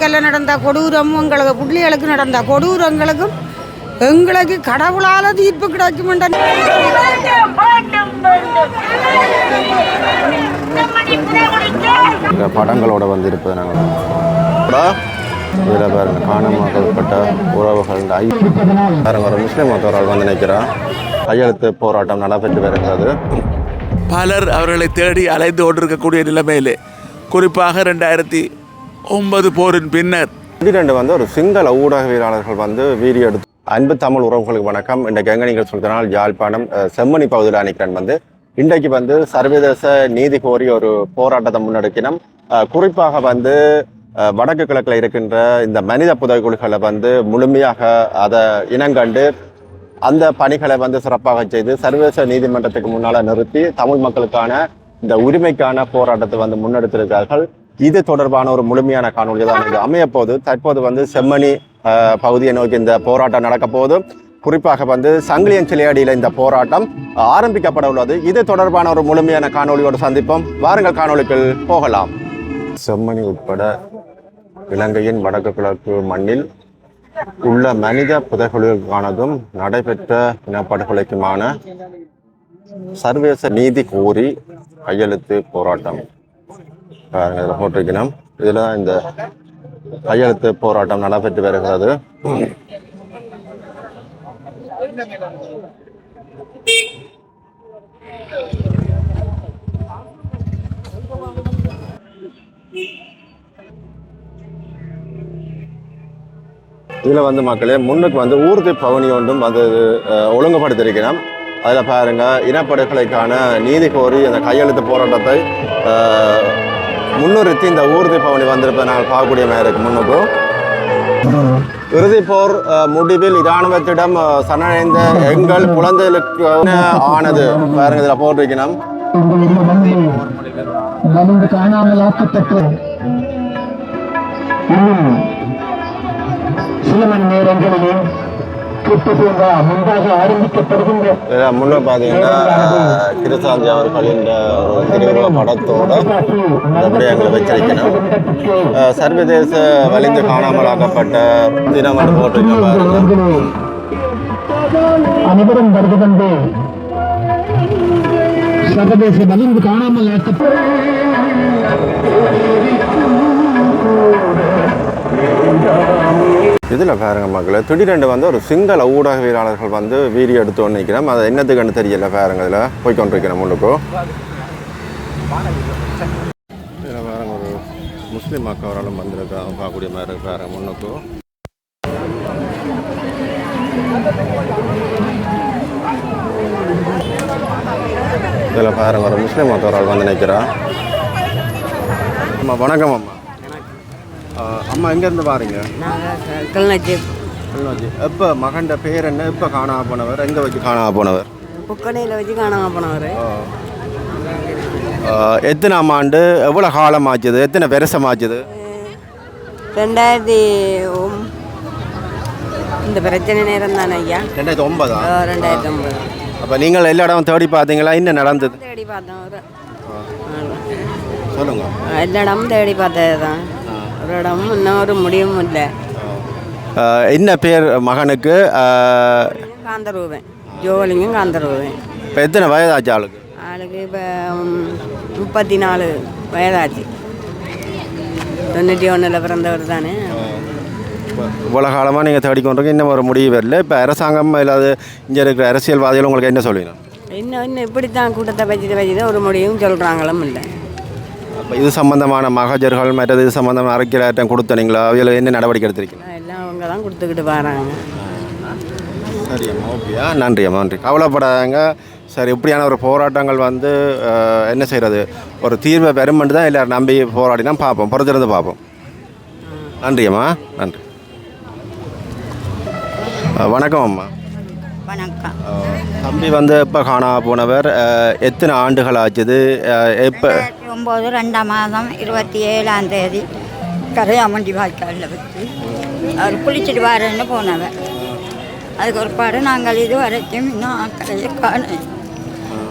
இந்தியாவில் நடந்த கொடூரமும் எங்களுக்கு பிள்ளைகளுக்கு நடந்த கொடூரங்களுக்கும் எங்களுக்கு கடவுளால் தீர்ப்பு கிடைக்கும். படங்களோட வந்து இருப்பது நாங்கள் இதில் பாருங்கள் காணாமற்பட்ட உறவுகள் பாருங்க ஒரு முஸ்லீம் மதத்தவரால் வந்து நிற்கிறார். கையெழுத்து போராட்டம் நடைபெற்று வருகிறது. பலர் அவர்களை தேடி அலைந்து கொண்டிருக்கக்கூடிய நிலைமையிலே குறிப்பாக 2009 போரின் பின்னர் திடீரென்று வந்து ஒரு சிங்கள ஊடகவியலாளர்கள் வந்து வீடியோ எடுத்து அன்பு தமிழ் உறவுகளுக்கு வணக்கம். இன்றைக்கு எங்கே நீங்கள் சொல்லினால் யாழ்ப்பாணம் செம்மணி பகுதியில் அணிக்கிறன் வந்து இன்றைக்கு வந்து சர்வதேச நீதி கோரி ஒரு போராட்டத்தை முன்னெடுக்கணும். குறிப்பாக வந்து வடக்கு கிழக்கில் இருக்கின்ற இந்த மனித புதைகுழிகளை வந்து முழுமையாக அதை இனங்கண்டு அந்த பணிகளை வந்து சிறப்பாக செய்து சர்வதேச நீதிமன்றத்துக்கு முன்னால் நிறுத்தி தமிழ் மக்களுக்கான இந்த உரிமைக்கான போராட்டத்தை வந்து முன்னெடுத்திருக்கிறார்கள். இது தொடர்பான ஒரு முழுமையான காணொலி தான் இது அமைய போது. தற்போது வந்து செம்மணி பகுதியை நோக்கி இந்த போராட்டம் நடக்க போது. குறிப்பாக வந்து சங்கிலியன் சிலையடியில் இந்த போராட்டம் ஆரம்பிக்கப்பட உள்ளது. இது தொடர்பான ஒரு முழுமையான காணொலியோடு சந்திப்போம். வாருங்கள் காணொலிக்குள் போகலாம். செம்மணி உட்பட இலங்கையின் வடக்கு கிழக்கு மண்ணில் உள்ள மனித புதைகுழிகளுக்கானதும் நடைபெற்ற இனப்படுகொலைக்குமான சர்வதேச நீதி கோரி கையெழுத்து போராட்டம் இதில் போட்டிருக்கணும். இதில் தான் இந்த கையெழுத்து போராட்டம் நடைபெற்று வருகிறது. இதில் வந்து மக்களே முன்னுக்கு வந்து ஊர்தி பவனி ஒன்றும் வந்து ஒழுங்குபடுத்தியிருக்கிறோம். அதில் பாருங்க இனப்படுகொலைக்கான நீதி கோரி அந்த கையெழுத்து போராட்டத்தை முன்னிறுத்தி இந்த ஊர்தி பவனி வந்திருப்பதை நாங்கள் பார்க்கக்கூடிய மாதிரி இருக்கு. முன்னுக்கும் இறுதி போர் முடிவில் இராணுவத்திடம் சரணடைந்த எங்கள் குழந்தைகளுக்கு ஆனது பாருங்க இதில் போட்டிருக்கணும். சில மணி நேரங்களிலே முன்பாக ஆரம்பிக்கப்படுகின்ற முன்ன பார்த்தீங்கன்னா கிருசாந்தி அவர்களின் ஒரு திருவுருவ படத்தோட விடயங்களை வச்சிருக்கணும். சர்வதேச வலிந்து காணாமலாக்கப்பட்ட தினம் என்று போட்டிருக்கோம். அனைவரும் வருகிறது சர்வதேச வலிந்து காணாமலாக்கப்பட்ட இதில் பாருங்க மக்களே திடீரென்று வந்து ஒரு சிங்கள ஊடகவியலாளர்கள் வந்து வீடியோ எடுத்து நிற்கிறோம். அது என்னத்துக்குன்னு தெரியல. பாருங்க இதில் போய்கொண்டிருக்கிறோம். முன்னுக்கும் இதில் பாருங்க ஒரு முஸ்லீம் மக்களாலும் வந்திருக்காங்க பார்க்கக்கூடிய மாதிரி இருக்கு. பாருங்க முன்னுக்கும் இதில் பாருங்க ஒரு முஸ்லீம் மக்களால் வந்து நிற்கிறான். அம்மா வணக்கம். அம்மா அம்மா எங்கேருந்து பாருங்க? கிளிநொச்சி. எப்போ மகண்ட பேர் என்ன? எப்போ காணாம போனவர்? எங்கே வச்சு காணாம போனவர்? புக்கடையில் வச்சு காணாம போனவர். எத்தனாம் ஆண்டு? எவ்வளோ காலம் ஆச்சுது? எத்தனை வருஷம் ஆச்சுது? 2000 இந்த பிரச்சனை நேரம் தானே ஐயா. 2009. 2009. அப்போ நீங்கள் எல்லா இடமும் தேடி பார்த்தீங்களா? என்ன நடந்தது? தேடி பார்த்தோம். சொல்லுங்க. எல்லா இடமும் தேடி பார்த்தது தான். ஒரு இடமும் இன்னும் ஒரு முடிவும் இல்லை. என்ன பேர் மகனுக்கு? காந்தரூபன். ஜோலிங்கும் காந்தரூபன். இப்போ எத்தனை வயதாச்சு ஆளுக்கு? ஆளுக்கு இப்போ 34 வயதாச்சு. 91 பிறந்தவர் தானே. இவ்வளோ காலமாக நீங்கள் தேடிக்கொண்டிருக்க இன்னும் ஒரு முடிவு வரல. இப்போ அரசாங்கம் இல்லாத இங்கே இருக்கிற அரசியல்வாதிகள் உங்களுக்கு என்ன சொல்லிடணும்? இன்னும் இப்படித்தான் கூட்டத்தை வச்சுட்டு ஒரு முடிவும் சொல்கிறாங்களும் இல்லை. இது சம்பந்தமான மகஜர்கள் மற்றது இது சம்பந்தமான அறிக்கையாட்டம் கொடுத்தனீங்களா? அவையில் என்ன நடவடிக்கை எடுத்திருக்கீங்க? எல்லாம் அவங்க தான் கொடுத்துக்கிட்டு வராங்க. சரியம்மா, ஓகேயா, நன்றியம்மா, நன்றி. கவலைப்படாதாங்க. சரி, இப்படியான ஒரு போராட்டங்கள் வந்து என்ன செய்கிறது, ஒரு தீர்வை பெருமென்று தான் எல்லோரும் நம்பி போராடினா பார்ப்போம், பொறுத்திருந்து பார்ப்போம். நன்றியம்மா, நன்றி. வணக்கம் அம்மா. வணக்கம். தம்பி வந்து எப்போ காணா போனவர்? எத்தனை ஆண்டுகள் ஆச்சுது? எப்போ? 2009 2ஆம் மாதம் 27ஆம் தேதி கரையாமண்டி வாய்க்காலில் வச்சு அவர் குளிச்சுட்டு வரேன்னு போனவர். அதுக்கு ஒரு பாடு நாங்கள் இது வரைக்கும் இன்னும் அக்கறையை காண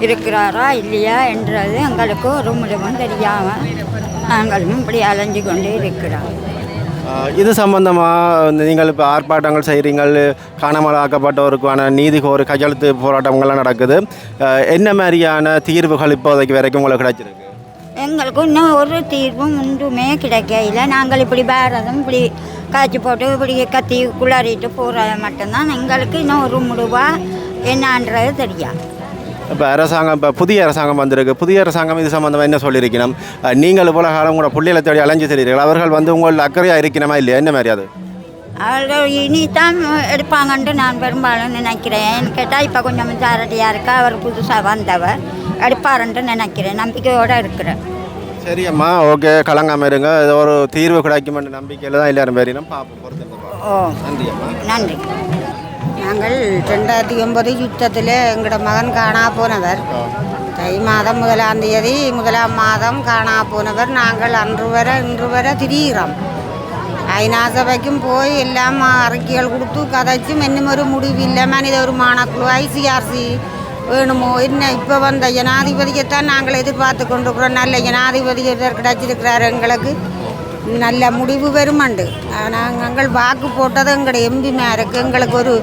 இருக்கிறாரா இல்லையா என்றது எங்களுக்கு ஒரு முடிவும் தெரியாமல் நாங்களும் இப்படி அலைஞ்சு கொண்டே இருக்கிறோம். இது சம்பந்தமாக நீங்கள் இப்போ ஆர்ப்பாட்டங்கள் செய்கிறீங்கள், காணாமல் ஆக்கப்பட்டவருக்கான நீதி கோரி கையெழுத்து போராட்டங்கள்லாம் நடக்குது. என்ன மாதிரியான தீர்வுகள் இப்போதைக்கு வரைக்கும் உங்களுக்கு கிடைச்சிருக்கு? எங்களுக்கு இன்னும் ஒரு தீர்வும் ஒன்றுமே கிடைக்கல. நாங்கள் இப்படி பாரதம் இப்படி காய்ச்சி போட்டு இப்படி கத்தி குளறிட்டு போகிறது மட்டும்தான் எங்களுக்கு இன்னும் ஒரு முடிவாக என்னான்றது தெரியாது. இப்போ அரசாங்கம், இப்போ புதிய அரசாங்கம் வந்திருக்கு. புதிய அரசாங்கம் இது சம்மந்தமாக என்ன சொல்லியிருக்கணும்? நீங்கள் இவ்வளோ காலம் கூட பிள்ளைகளை தேடி அலைஞ்சு தெரியுறீர்கள், அவர்கள் வந்து உங்கள் அக்கறையாக இருக்கணுமா இல்லையா? என்ன மாதிரி அது அவர்கள் இனி தான் எடுப்பாங்கன்ட்டு நான் பெரும்பாலும் நினைக்கிறேன். கேட்டால் இப்போ கொஞ்சம் மெஜாரிட்டியாக இருக்கா, அவர் புதுசாக வந்தவர் எடுப்பாருன்ட்டு நினைக்கிறேன், நம்பிக்கையோடு இருக்கிறேன். சரி அம்மா, ஓகே, கலங்காமல் இருங்க. ஏதோ ஒரு தீர்வு கிடைக்குமென்ற நம்பிக்கையில் தான் எல்லாரும் பேரினும் பார்ப்போம். பொறுத்து. ஓ நன்றி அம்மா. நன்றி. நாங்கள் 2009 யுத்தத்தில் எங்களோட மகன் காணா போனவர். தை மாதம் 1ஆம் தேதி 1ஆம் மாதம் காணா போனவர். நாங்கள் இன்று வரை திரிகிறோம். ஐநா சபைக்கும் போய் எல்லாம் அறிக்கைகள் கொடுத்து கதைச்சும் இன்னும் ஒரு முடிவு இல்லை. மனித உரிமையான குழு ICRC வேணுமோ என்ன? இப்போ வந்த ஜனாதிபதியைத்தான் நாங்கள் எதிர்பார்த்து கொண்டிருக்கிறோம். நல்ல ஜனாதிபதி கிடைச்சிருக்கிறார், எங்களுக்கு நல்ல முடிவு வருமாண்டு. நாங்கள் வாக்கு போட்டது எங்களோட எம்பிமாருக்கு எங்களுக்கு ஒரு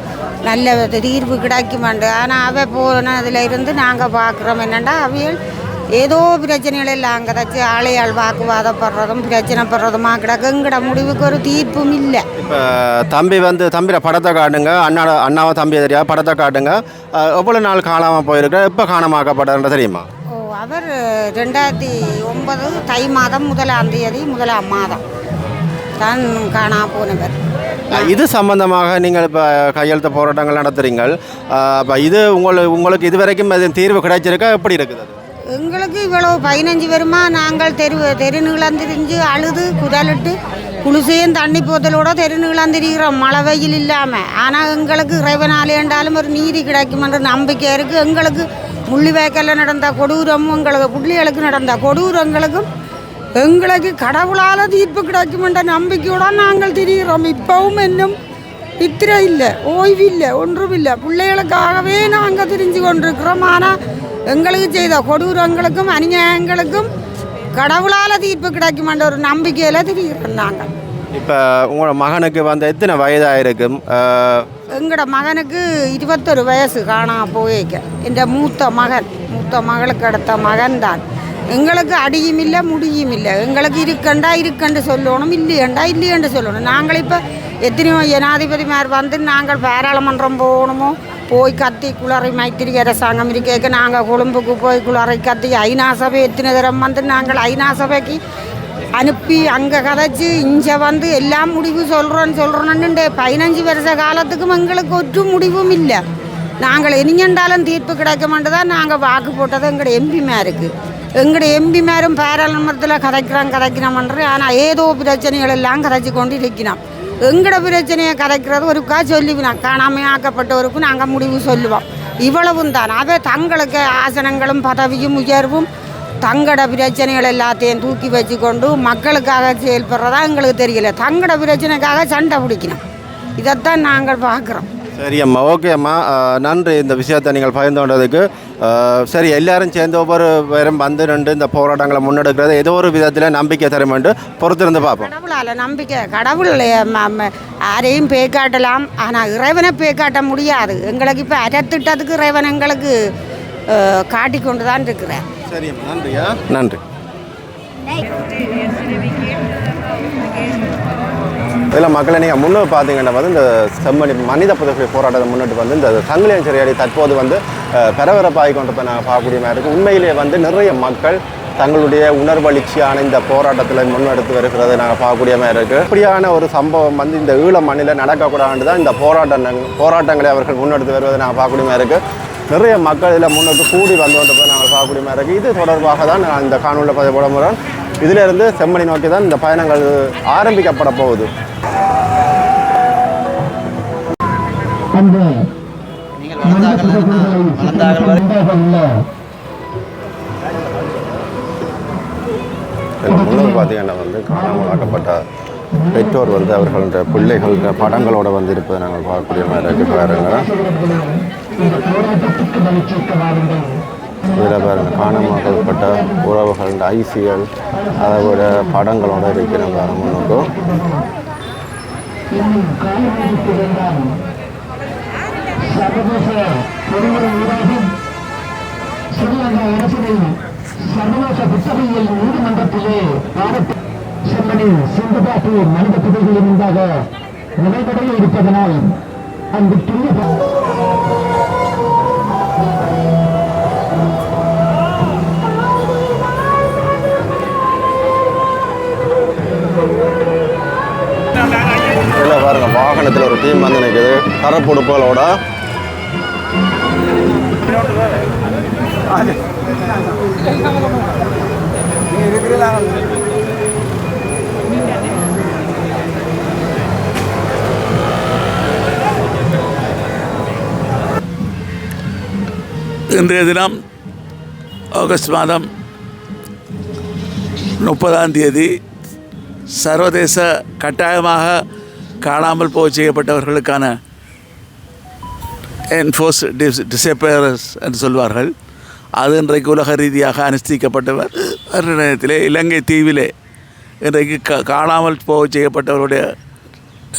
நல்ல தீர்வு கிடைக்குமாண்டு. ஆனால் அவை போனதில் இருந்து நாங்கள் பார்க்குறோம் என்னென்னா, அவைகள் ஏதோ பிரச்சனைகள் எல்லாம் அங்கே தச்சு ஆளையாள் வாக்குவாதப்படுறதும் பிரச்சனைப்படுறதுமா கிடக்கு. எங்களோட முடிவுக்கு ஒரு தீர்ப்பும் இல்லை. இப்போ தம்பியில் படத்தை காட்டுங்க, அண்ணாவை தம்பியை தெரியாது, படத்தை காட்டுங்க. எவ்வளோ நாள் காணாமல் போயிருக்க, எப்போ காணாமாக்கப்படுறன்ற தெரியுமா? அவர் 2009 தை மாதம் 1ஆம் தேதி 1ஆம் மாதம் தான் காணா போனவர். இது சம்பந்தமாக நீங்கள் இப்போ கையெழுத்து போராட்டங்கள் நடத்துகிறீங்கள். இப்போ இது உங்களுக்கு இதுவரைக்கும் தீர்வு கிடைச்சிருக்கா? எப்படி இருக்குது அது? எங்களுக்கு இவ்வளோ 15 வருமா நாங்கள் தெருநீளந்திரிஞ்சு அழுது குரலிட்டு குளிசையும் தண்ணி போத்தலோட தெருநீளந்திரிக்கிறோம், மழை வெயில் இல்லாமல். ஆனால் எங்களுக்கு இறைவனாலேண்டாலும் ஒரு நீதி கிடைக்குமென்ற நம்பிக்கை இருக்குது. எங்களுக்கு முள்ளிவாய்க்காலில் நடந்த கொடூரமும் எங்களுக்கு பிள்ளைகளுக்கு நடந்த கொடூரங்களுக்கும் எங்களுக்கு கடவுளால் தீர்ப்பு கிடைக்குமென்ற நம்பிக்கையோடு நாங்கள் திரிகிறோம். இப்பவும் இன்னும் நித்திரை இல்லை, ஓய்வில்லை, ஒன்றுமில்லை. பிள்ளைகளுக்காகவே நாங்கள் திரிஞ்சு கொண்டிருக்கிறோம். ஆனால் எங்களுக்கு செய்த கொடூரங்களுக்கும் அநியாயங்களுக்கும் கடவுளால் தீர்ப்பு கிடைக்குமென்ற ஒரு நம்பிக்கையில் திரிகிறோம் நாங்கள். இப்போ உங்களோட மகனுக்கு வந்து எத்தனை வயதாக இருக்கும்? எங்களோட மகனுக்கு 21 வயசு காணா போயிக்க. இந்த மூத்த மகளுக்கு அடுத்த மகன் தான். எங்களுக்கு அடியும் இல்லை முடியும் இல்லை. எங்களுக்கு இருக்கண்டு சொல்லணும், இல்லையண்டு சொல்லணும். நாங்கள் இப்போ எத்தனையோ ஜனாதிபதிமார் வந்து நாங்கள் பாராளுமன்றம் போகணுமோ போய் கத்தி குளறை மைத்திரி அரசாங்கம் இருக்க நாங்கள் கொழும்புக்கு போய் குளறை கத்தி ஐநா சபை எத்தனை தரம் வந்து நாங்கள் ஐநா சபைக்கு அனுப்பி அங்கே கதைச்சி இங்கே வந்து எல்லாம் முடிவு சொல்கிறோன்னு 15 வருஷ காலத்துக்கும் எங்களுக்கு ஒரு முடிவும் இல்லை. நாங்கள் இனிங்கண்டாலும் தீர்ப்பு கிடைக்க மாட்டேதான் நாங்கள் வாக்கு போட்டது எங்களோட எம்பிமாருக்கு. எங்களோட எம்பிமாரும் பாராளுமன்றத்தில் கதைக்கிறோம்ன்ற. ஆனால் ஏதோ பிரச்சனைகள் எல்லாம் கதைச்சி கொண்டு இருக்கணும். எங்களோட பிரச்சனையை கதைக்கிறது ஒருக்கா சொல்லிவினோம். காணாமல் ஆக்கப்பட்டவருக்கும் நாங்கள் முடிவு சொல்லுவோம். இவ்வளவும் தான். அவை தங்களுக்கு ஆசனங்களும் பதவியும் உயர்வும் தங்களோட பிரச்சனைகள் எல்லாத்தையும் தூக்கி வச்சு கொண்டு மக்களுக்காக செயல்படுறதா எங்களுக்கு தெரியல. தங்களோட பிரச்சனைக்காக சண்டை பிடிக்கணும். இதைத்தான் நாங்கள் பார்க்குறோம். சரி அம்மா, ஓகே அம்மா, நன்றி இந்த விஷயத்தை நீங்கள் பகிர்ந்து கொண்டதுக்கு. சரி, எல்லாரும் சேர்ந்து ஒவ்வொரு பேரும் வந்து நின்று இந்த போராட்டங்களை முன்னெடுக்கிறது ஏதோ ஒரு விதத்தில் நம்பிக்கை தருமென்று பொறுத்திருந்து பார்ப்போம். கடவுளால் நம்பிக்கை, கடவுள் யாரையும் பேக்காட்டலாம், ஆனால் இறைவனை பேக்காட்ட முடியாது. எங்களுக்கு இப்போ அரத்திட்டத்துக்கு இறைவன் எங்களுக்கு காட்டி கொண்டு தான் இருக்கிறேன். சரி அம்மா, நன்றியா, நன்றி. இதில் மக்களை நீங்கள் முன்னே பார்த்தீங்கன்னா வந்து இந்த செம்மணி மனித புதவி போராட்டத்தை முன்னிட்டு வந்து இந்த சங்கிலியன் சிறையாடி தற்போது வந்து பரபரப்பாகி கொண்டு போய் நாங்கள் பார்க்கக்கூடிய மாதிரி இருக்குது. உண்மையிலேயே வந்து நிறைய மக்கள் தங்களுடைய உணர்வளிச்சியான இந்த போராட்டத்தில் முன்னெடுத்து வருகிறத நாங்கள் பார்க்கக்கூடிய மாதிரி இருக்குது. இப்படியான ஒரு சம்பவம் வந்து இந்த ஈழ மண்ணில் நடக்கக்கூடாது தான் இந்த போராட்டங்களை அவர்கள் முன்னெடுத்து வருவதை நாங்கள் பார்க்கக்கூடிய மாதிரி இருக்குது. நிறைய மக்கள் இதில் முன்னெடுத்து கூடி வந்து கொண்டு போய் நாங்கள் பார்க்கக்கூடிய மாதிரி இருக்குது. இது தொடர்பாக தான் நான் இந்த காணொலியில் பதிவு போட முறை இதிலிருந்து செம்மணி நோக்கி தான் இந்த பயணங்கள் ஆரம்பிக்கப்பட போகுது. முன்னோர் பார்த்தீங்கன்னா வந்து காணாமல் ஆக்கப்பட்ட பெற்றோர் வந்து அவர்கள பிள்ளைகள் படங்களோட வந்து இருப்பதை நாங்கள் பார்க்கக்கூடிய மாதிரி இருக்கு. பாருங்க, இதில் பாருங்க காணாமல்பட்ட உறவுகள் ஐசிகள் அதோட படங்களோட இருக்கிற பாருங்க முன்னுக்கும். இன்னும் காலமளித்து வேண்டாம். சர்வதேச பொதுமுறை ஊடகம் ஸ்ரீலங்கா அரசின் சர்வதேச புத்தகையில் நீதிமன்றத்திலே செம்மணி சிந்துபாட்டு மனித புதைகளின் முன்பாக நடைபெற இருப்பதனால் அங்கு துணிய பாருங்க, வாகனத்தில் ஒரு டீம் வந்து நிற்குது கரப்பொடுப்புகளோட. இன்றைய தினம் ஆகஸ்ட் மாதம் 30ஆம் தேதி சர்வதேச கட்டாயமாக காணாமல் போக செய்யப்பட்டவர்களுக்கான என்ஃபோர்ஸ் டிசப்பேரஸ் என்று சொல்வார்கள். அது இன்றைக்கு உலக ரீதியாக அனுஷ்டிக்கப்பட்டவர். நேரத்திலே இலங்கை தீவிலே இன்றைக்கு காணாமல் போக செய்யப்பட்டவருடைய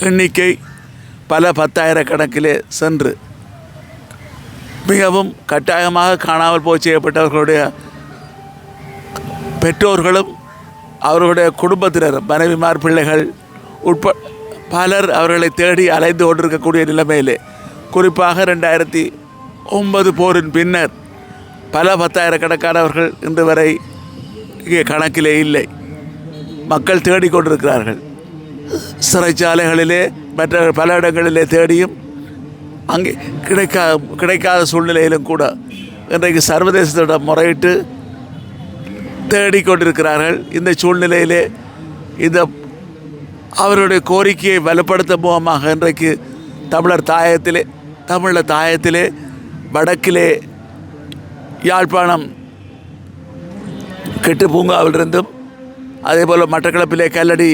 எண்ணிக்கை பல 10,000 கணக்கிலே சென்று மிகவும் கட்டாயமாக காணாமல் போக செய்யப்பட்டவர்களுடைய பெற்றோர்களும் அவர்களுடைய குடும்பத்தினரும் மனைவிமார் பிள்ளைகள் பலர் அவர்களை தேடி அலைந்து கொண்டிருக்கக்கூடிய நிலைமையிலே, குறிப்பாக 2009 போரின் பின்னர் பல 10,000 கணக்கானவர்கள் இன்று வரை இங்கே கணக்கிலே இல்லை. மக்கள் தேடிக்கொண்டிருக்கிறார்கள். சிறைச்சாலைகளிலே மற்ற பல இடங்களிலே தேடியும் அங்கே கிடைக்காத சூழ்நிலையிலும் கூட இன்றைக்கு சர்வதேசத்திடம் முறையிட்டு தேடிக்கொண்டிருக்கிறார்கள். இந்த சூழ்நிலையிலே இந்த அவருடைய கோரிக்கையை வலுப்படுத்தும் முகமாக இன்றைக்கு தமிழர் தாயத்திலே வடக்கிலே யாழ்ப்பாணம் கெட்டு பூங்காவிலிருந்தும் அதேபோல் மட்டக்களப்பிலே கல்லடி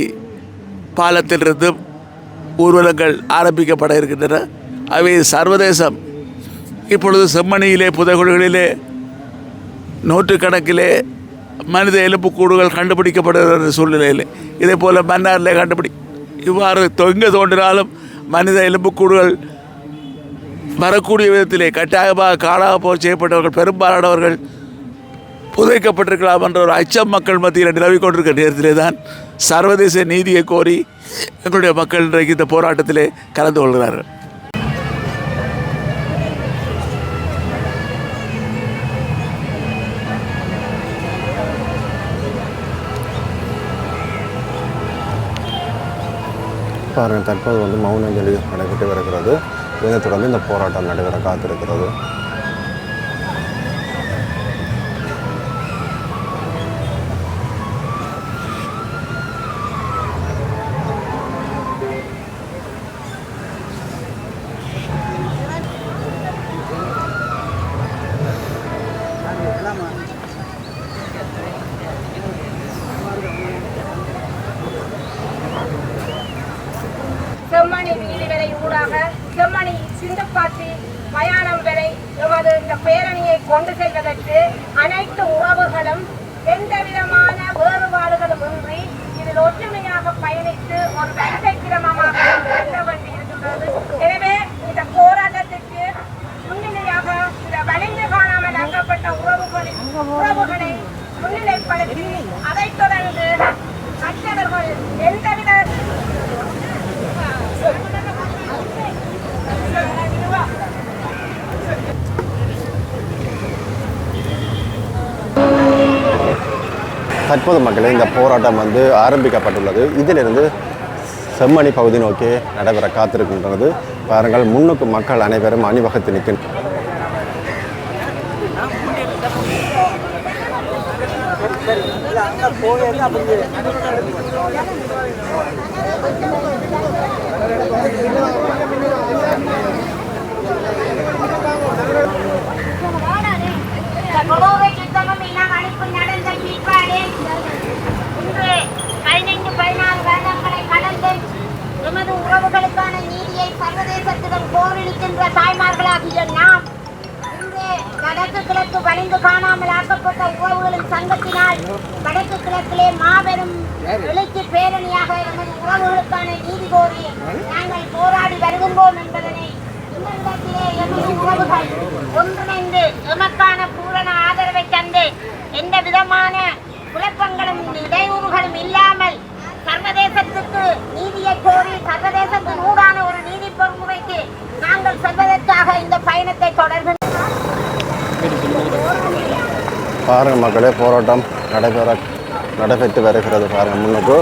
பாலத்திலிருந்தும் ஊர்வலங்கள் ஆரம்பிக்கப்பட இருக்கின்றன. அவை சர்வதேசம் இப்பொழுது செம்மணியிலே புதைகுழிகளிலே நூற்றுக்கணக்கிலே மனித எலும்புக்கூடுகள் கண்டுபிடிக்கப்படுகிற சூழ்நிலையில், இதே போல் மன்னாரில் இவ்வாறு எங்கே தோன்றினாலும் மனித எலும்புக்கூடுகள் வரக்கூடிய விதத்திலே கட்டாயமாக காணாமல் போக செய்யப்பட்டவர்கள் பெரும்பாலானவர்கள் புதைக்கப்பட்டிருக்கலாம் என்ற ஒரு அச்சம் மக்கள் மத்தியில் நிலவிக் கொண்டிருக்கிற நேரத்திலே தான் சர்வதேச நீதியை கோரி எங்களுடைய மக்கள் இன்றைக்கு இந்த போராட்டத்திலே கலந்து கொள்கிறார்கள். பாருங்கள், தற்போது வந்து மௌனஞ்சலி நடைபெற்று வருகிறது. இதனைத் தொடர்ந்து இந்த போராட்டம் நடைபெற காத்திருக்கிறது. செம்மணி வீதி வரை ஊடாக செம்மணி சிந்துப்பாத்தி மயானம் வரை எமது இந்த பேரணியை கொண்டு செல்வதற்கு அனைத்து உறவுகளும் எந்த விதமான வேறுபாடுகளும் இன்றி இதில் ஒற்றுமையாக பயணித்து ஒரு வரிசை கிரமமாக செல்ல வேண்டியிருக்கிறது. எனவே இந்த போராட்டத்திற்கு முன்னிலையாக இந்த வலிந்து காணாமல் ஆக்கப்பட்ட உறவுகளை முன்னிலைப்படுத்தி அதைத் தொடர்ந்து மற்றவர்கள் எந்தவித தற்போது மக்களே இந்த போராட்டம் வந்து ஆரம்பிக்கப்பட்டுள்ளது. இதிலிருந்து செம்மணி பகுதி நோக்கி நடைபெற காத்திருக்கின்றது. பாருங்கள், முன்னுக்கு மக்கள் அனைவரும் அணிவகுத்து நிற்கின்றனர். எமது உறவுகளுக்கான நீதியை சர்வதேசத்திடம் கோரிக்கின்ற தாய்மார்களாகிய நாம் இன்று வடக்கு கிழக்கு வலிந்து காணாமல் ஆக்கப்பட்ட உறவுகளின் சங்கத்தினால் வடக்கு கிழக்கிலே மாபெரும் எழுச்சி பேரணியாக எமது உறவுகளுக்கான நீதி கோரி நாங்கள் போராடி வருகின்றோம் என்பதனை இந்த இடத்திலே எமது உறவுகள் ஒன்றிணைந்து எமக்கான பூரண ஆதரவை தந்து எந்த விதமான குழப்பங்களும் இடையூறுகளும் இல்லாமல் சர்வதேசத்துக்கு நீதியை கோரி சர்வதேசத்தின் ஊடான ஒரு நீதி பொறுமுறைக்கு நாங்கள் செல்வதற்காக இந்த பயணத்தை தொடர்கின்றோம். பாருங்க மக்களே, போராட்டம் நடைபெற்று வருகிறது. பாருங்க முன்னுக்கு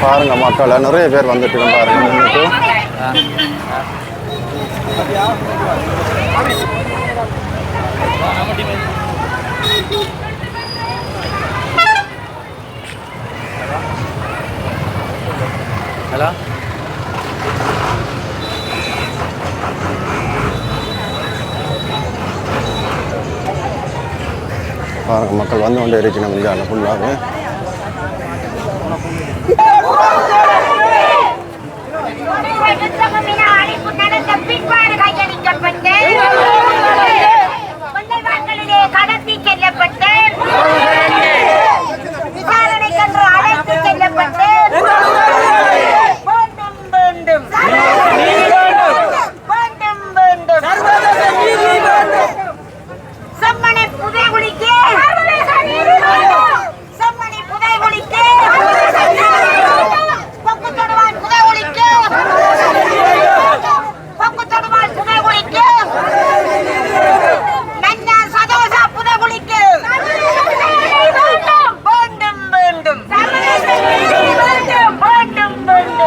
பாருங்க மக்களை நிறைய பேர் வந்துட்டு பாருங்க முன்னுக்கு. பாருங்க மக்கள் வந்து கொண்டே இருக்கணும். இங்கே ஃபுல்லாகவே கடத்தி செல்லப்பட்டு விசாரணைக்கு அழைத்து செல்லப்பட்டு செம்மணி புதைகுழிக்கு செம்மணி புதைகுழிக்கு பொக்கு தொடுவான் புதைகுழிக்கு பொக்கு தொடுவான் புதைகுழிக்கு நன்னா சதோசா புதைகுழிக்கு வேண்டும் வேண்டும் வேண்டும் வேண்டும்